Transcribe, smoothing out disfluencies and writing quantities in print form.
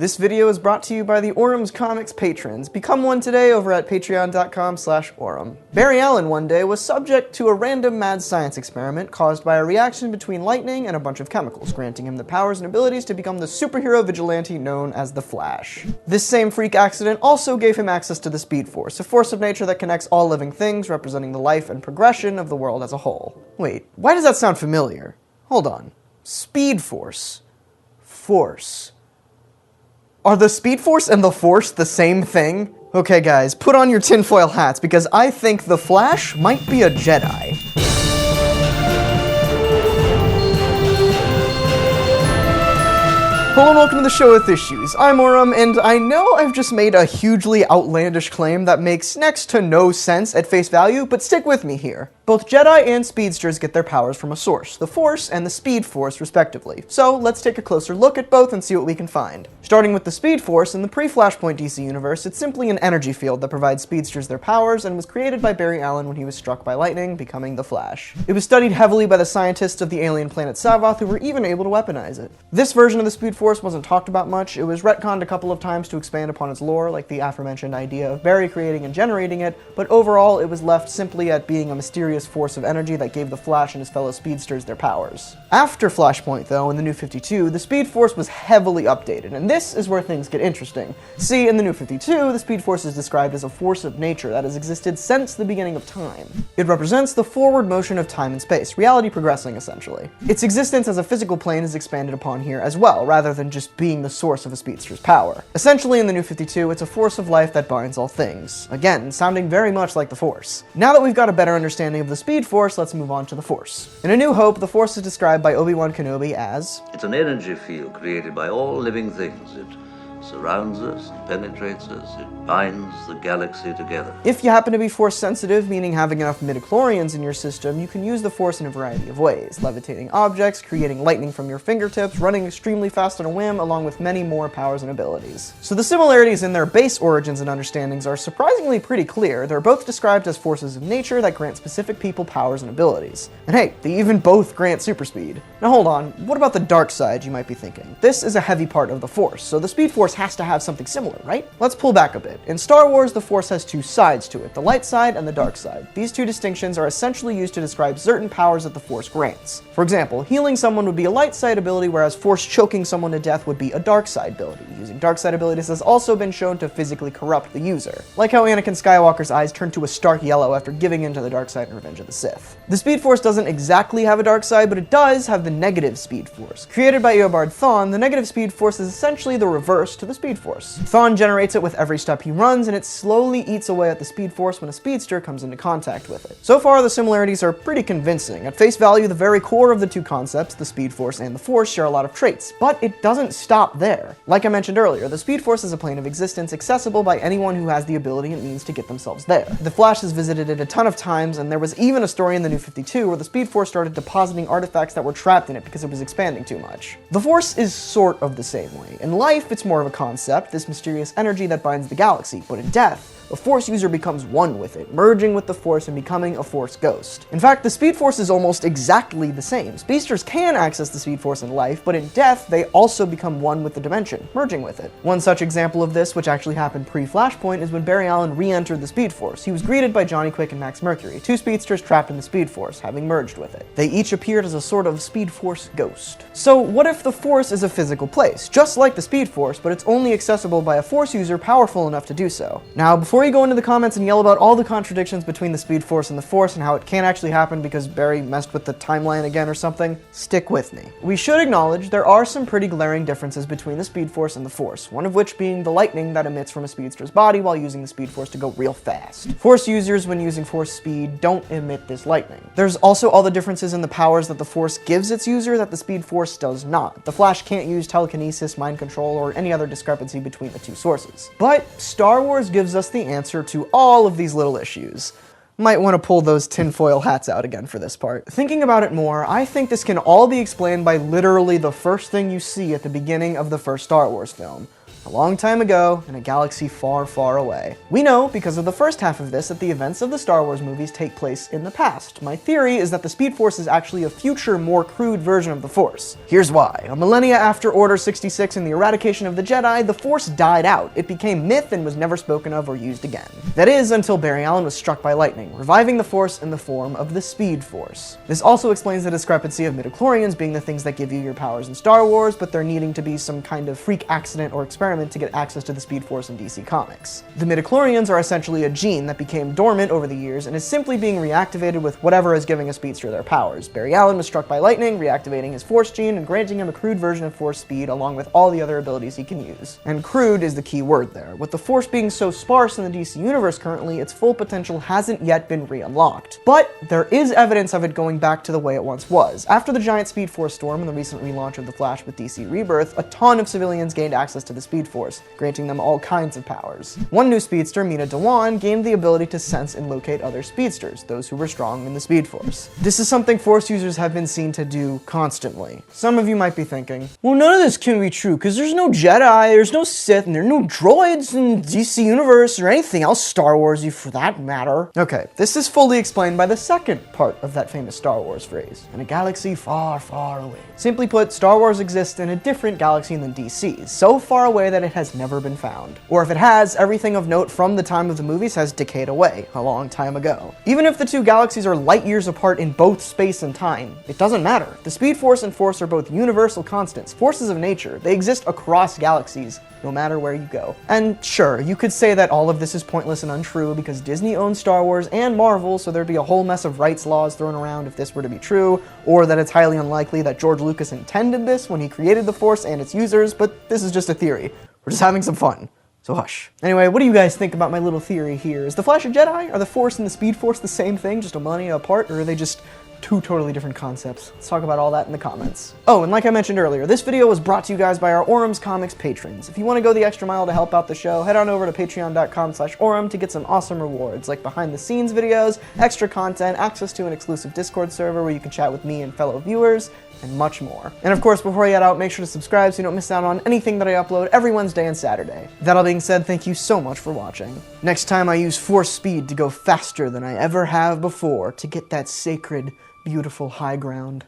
This video is brought to you by the Auram's Comics patrons. Become one today over at patreon.com/Auram. Barry Allen one day was subject to a random mad science experiment caused by a reaction between lightning and a bunch of chemicals, granting him the powers and abilities to become the superhero vigilante known as the Flash. This same freak accident also gave him access to the Speed Force, a force of nature that connects all living things, representing the life and progression of the world as a whole. Wait, why does that sound familiar? Hold on. Speed Force. Force. Are the Speed Force and the Force the same thing? Okay guys, put on your tinfoil hats because I think the Flash might be a Jedi. Hello and welcome to the show with issues. I'm Auram, and I know I've just made a hugely outlandish claim that makes next to no sense at face value, but stick with me here. Both Jedi and speedsters get their powers from a source, the Force and the Speed Force respectively. So let's take a closer look at both and see what we can find. Starting with the Speed Force, in the pre-Flashpoint DC universe, it's simply an energy field that provides speedsters their powers and was created by Barry Allen when he was struck by lightning, becoming the Flash. It was studied heavily by the scientists of the alien planet Savath who were even able to weaponize it. This version of the Speed Force wasn't talked about much. It was retconned a couple of times to expand upon its lore, like the aforementioned idea of Barry creating and generating it, but overall it was left simply at being a mysterious force of energy that gave the Flash and his fellow speedsters their powers. After Flashpoint, though, in the New 52, the Speed Force was heavily updated, and this is where things get interesting. See, in the New 52, the Speed Force is described as a force of nature that has existed since the beginning of time. It represents the forward motion of time and space, reality progressing essentially. Its existence as a physical plane is expanded upon here as well, rather than just being the source of a speedster's power. Essentially, in the New 52, it's a force of life that binds all things. Again, sounding very much like the Force. Now that we've got a better understanding of the Speed Force, let's move on to the Force. In A New Hope, the Force is described by Obi-Wan Kenobi as, "It's an energy field created by all living things. It surrounds us, it penetrates us, it binds the galaxy together." If you happen to be Force sensitive, meaning having enough midichlorians in your system, you can use the Force in a variety of ways, levitating objects, creating lightning from your fingertips, running extremely fast on a whim, along with many more powers and abilities. So the similarities in their base origins and understandings are surprisingly pretty clear. They're both described as forces of nature that grant specific people powers and abilities. And hey, they even both grant super speed. Now hold on, what about the dark side, you might be thinking? This is a heavy part of the Force, so the Speed Force has to have something similar, right? Let's pull back a bit. In Star Wars, the Force has two sides to it, the light side and the dark side. These two distinctions are essentially used to describe certain powers that the Force grants. For example, healing someone would be a light side ability, whereas Force choking someone to death would be a dark side ability. Using dark side abilities has also been shown to physically corrupt the user. Like how Anakin Skywalker's eyes turned to a stark yellow after giving in to the dark side in Revenge of the Sith. The Speed Force doesn't exactly have a dark side, but it does have the negative Speed Force. Created by Eobard Thawne, the negative Speed Force is essentially the reverse to the Speed Force. Thawne generates it with every step he runs, and it slowly eats away at the Speed Force when a speedster comes into contact with it. So far, the similarities are pretty convincing. At face value, the very core of the two concepts, the Speed Force and the Force, share a lot of traits, but it doesn't stop there. Like I mentioned earlier, the Speed Force is a plane of existence accessible by anyone who has the ability and means to get themselves there. The Flash has visited it a ton of times, and there was even a story in the New 52 where the Speed Force started depositing artifacts that were trapped in it because it was expanding too much. The Force is sort of the same way. In life, it's more of a concept, this mysterious energy that binds the galaxy, but in death, a Force user becomes one with it, merging with the Force and becoming a Force ghost. In fact, the Speed Force is almost exactly the same. Speedsters can access the Speed Force in life, but in death, they also become one with the dimension, merging with it. One such example of this, which actually happened pre-Flashpoint, is when Barry Allen re-entered the Speed Force. He was greeted by Johnny Quick and Max Mercury, two speedsters trapped in the Speed Force, having merged with it. They each appeared as a sort of Speed Force ghost. So what if the Force is a physical place, just like the Speed Force, but it's only accessible by a Force user powerful enough to do so? Now, before you go into the comments and yell about all the contradictions between the Speed Force and the Force and how it can't actually happen because Barry messed with the timeline again or something, stick with me. We should acknowledge there are some pretty glaring differences between the Speed Force and the Force, one of which being the lightning that emits from a speedster's body while using the Speed Force to go real fast. Force users, when using Force speed, don't emit this lightning. There's also all the differences in the powers that the Force gives its user that the Speed Force does not. The Flash can't use telekinesis, mind control, or any other discrepancy between the two sources. But Star Wars gives us the answer to all of these little issues. Might want to pull those tinfoil hats out again for this part. Thinking about it more, I think this can all be explained by literally the first thing you see at the beginning of the first Star Wars film. a long time ago in a galaxy far, far away. We know, because of the first half of this, that the events of the Star Wars movies take place in the past. My theory is that the Speed Force is actually a future, more crude version of the Force. Here's why. A millennia after Order 66 and the eradication of the Jedi, the Force died out. It became myth and was never spoken of or used again. That is, until Barry Allen was struck by lightning, reviving the Force in the form of the Speed Force. This also explains the discrepancy of midichlorians being the things that give you your powers in Star Wars, but there needing to be some kind of freak accident or experiment to get access to the Speed Force in DC Comics. The midichlorians are essentially a gene that became dormant over the years and is simply being reactivated with whatever is giving a speedster their powers. Barry Allen was struck by lightning, reactivating his Force gene and granting him a crude version of Force speed along with all the other abilities he can use. And crude is the key word there. With the Force being so sparse in the DC universe currently, its full potential hasn't yet been re-unlocked. But there is evidence of it going back to the way it once was. After the giant Speed Force storm and the recent relaunch of The Flash with DC Rebirth, a ton of civilians gained access to the Speed Force, granting them all kinds of powers. One new speedster, Mina Dewan, gained the ability to sense and locate other speedsters, those who were strong in the Speed Force. This is something Force users have been seen to do constantly. Some of you might be thinking, well, none of this can be true, because there's no Jedi, there's no Sith, and there are no droids in DC Universe or anything else Star Wars-y for that matter. Okay, this is fully explained by the second part of that famous Star Wars phrase, in a galaxy far, far away. Simply put, Star Wars exists in a different galaxy than DC's, so far away that it has never been found. Or if it has, everything of note from the time of the movies has decayed away, a long time ago. Even if the two galaxies are light years apart in both space and time, it doesn't matter. The Speed Force and Force are both universal constants, forces of nature. They exist across galaxies, no matter where you go. And sure, you could say that all of this is pointless and untrue because Disney owns Star Wars and Marvel, so there'd be a whole mess of rights laws thrown around if this were to be true, or that it's highly unlikely that George Lucas intended this when he created the Force and its users, but this is just a theory. We're just having some fun. So hush. Anyway, what do you guys think about my little theory here? Is the Flash a Jedi? Are the Force and the Speed Force the same thing, just a millennia apart, or are they just two totally different concepts? Let's talk about all that in the comments. Oh, and like I mentioned earlier, this video was brought to you guys by our Auram's Comics patrons. If you want to go the extra mile to help out the show, head on over to patreon.com/Auram to get some awesome rewards, like behind the scenes videos, extra content, access to an exclusive Discord server where you can chat with me and fellow viewers, and much more. And of course, before you head out, make sure to subscribe so you don't miss out on anything that I upload every Wednesday and Saturday. That all being said, thank you so much for watching. Next time I use Force speed to go faster than I ever have before to get that sacred, beautiful high ground.